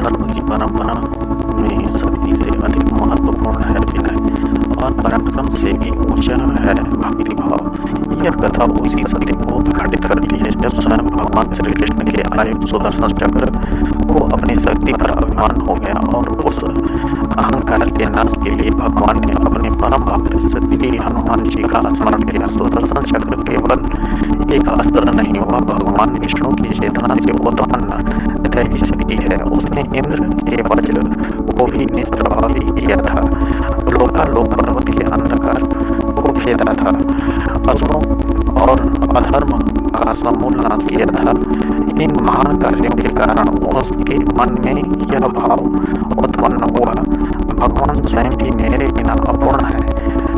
धर्म की परंपरा में शक्ति से अधिक महत्वपूर्ण है विनय और पराक्रम से भी ऊंचा है भक्ति भाव। यह कथा उसी सत्य को प्रकटित करती है जब स्वयं भगवान श्री कृष्ण के आयुध सुदर्शन चक्र को अपनी शक्ति पर अभिमान हो गया और उस अहंकार के नाश के लिए भगवान ने अपने परम भक्त श्री हनुमान जी का स्मरण किया। सुदर्शन चक्र केवल एक अस्त्र नहीं हुआ, भगवान विष्णु की चेतना से उत्पन्न दैवी शक्ति है। उसने इंद्र के वज्र को भी निष्प्रभावी किया था, लोकालोक पर्वत के अंधकार को भेदा था, असुरों और अधर्म का समूल नाश किया था। इन महान कार्यों के कारण उसके मन में यह भाव उत्पन्न हुआ, भगवान स्वयं भी मेरे बिना अपूर्ण है,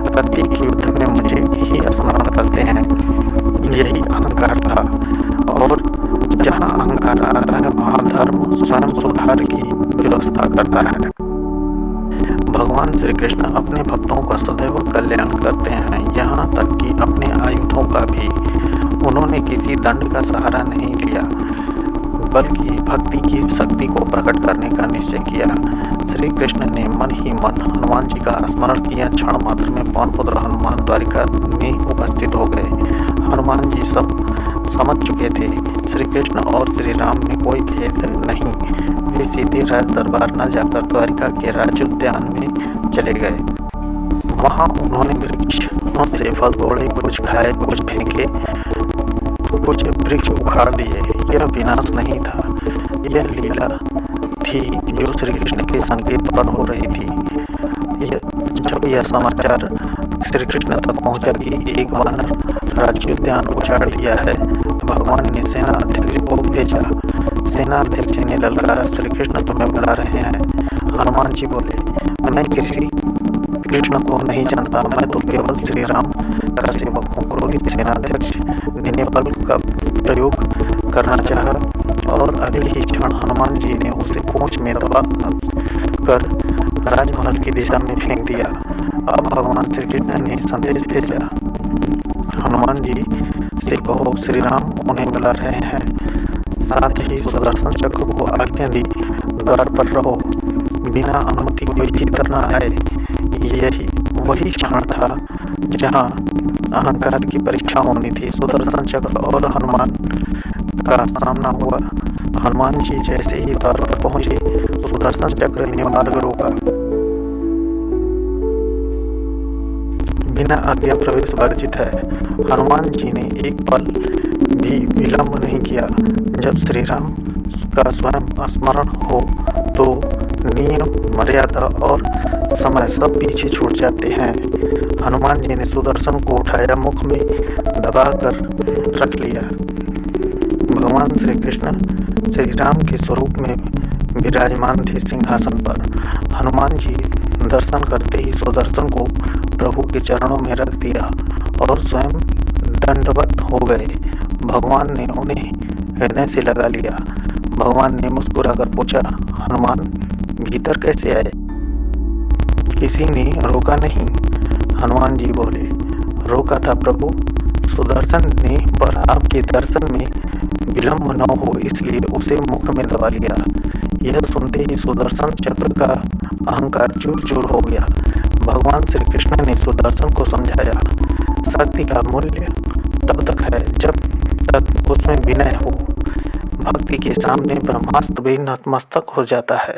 प्रत्येक युद्ध में मुझे ही स्मरण करते हैं। यही अहंकार था और जहाँ अहंकार आता है वहाँ धर्म स्वयं सुधार की व्यवस्था करता है। भगवान श्री कृष्ण अपने भक्तों का सदैव कल्याण करते हैं, यहाँ तक कि अपने आयुधों का भी। उन्होंने किसी दंड का सहारा नहीं लिया, बल्कि भक्ति की शक्ति को प्रकट करने का निश्चय किया। श्री कृष्ण ने मन ही मन हनुमान जी का स्मरण किया। क्षण मात्र में पवन पुत्र हनुमान द्वारिका में उपस्थित हो गए। हनुमान जी सब समझ चुके थे, श्री कृष्ण और श्री राम में कोई भेद नहीं। वे सीधे राज दरबार न जाकर द्वारिका के राजोद्यान में चले गए। वहाँ उन्होंने वृक्षों से फल तोड़े, कुछ खाए, कुछ फेंके, कुछ वृक्ष उखाड़ दिए। यह विनाश नहीं था, यह लीला थी जो श्री कृष्ण के संकेत पर हो रही थी। जब यह समाचार श्री कृष्ण तक पहुंचा कि एक वानर राज्योद्यान उजाड़ दिया है, भगवान ने सेना अध्यक्ष को भेजा। सेना अध्यक्ष ने ललकारा, श्री कृष्ण तुम्हें बुला रहे हैं। हनुमान जी बोले, मैं किसी कृष्ण को नहीं जानता, मैं तो केवल श्री राम का सेवक हूँ। क्रोधित सेनाध्यक्ष ने बल का प्रयोग करना चाहा और अगले ही क्षण हनुमान जी ने उसे पूंछ में दबा कर राजमहल की दिशा में फेंक दिया। अब भगवान श्री कृष्ण ने संदेश भेजा, हनुमान जी से कहो श्री राम उन्हें बुला रहे हैं। साथ ही सुदर्शन चक्र को आज्ञा दी, द्वार पर रहो, बिना अनुमति कोई भीतर न आए। यही वही क्षण था जहाँ अहंकार की परीक्षा होनी थी। सुदर्शन चक्र और हनुमान का सामना हुआ। हनुमान जी जैसे ही द्वार पर पहुंचे, सुदर्शन चक्र ने मार्ग रोका। बिना आज्ञा प्रवेश वर्जित है। हनुमान जी ने एक पल भी विलंब नहीं किया। जब श्री राम का स्वयं स्मरण हो तो नियम, मर्यादा और समय सब पीछे छूट जाते हैं। हनुमान जी ने सुदर्शन को उठाया, मुख में दबाकर रख लिया। भगवान श्री कृष्ण श्री राम के स्वरूप में विराजमान थे सिंहासन पर। हनुमान जी दर्शन करते ही सुदर्शन को प्रभु के चरणों में रख दिया और स्वयं दंडवत हो गए। भगवान ने उन्हें हृदय से लगा लिया। भगवान ने मुस्कुराकर पूछा, हनुमान भीतर कैसे आए? किसी ने रोका नहीं। हनुमान जी बोले, रोका था प्रभु, सुदर्शन ने, पर आपके दर्शन में विलंब न हो इसलिए उसे मुख में दबा लिया। यह सुनते ही सुदर्शन चक्र का अहंकार चूर चूर हो गया। भगवान श्री कृष्ण ने सुदर्शन को समझाया, शक्ति का मूल्य तब तक है जब तक उसमें विनय हो। भक्ति के सामने ब्रह्मास्त्र भी नतमस्तक हो जाता है।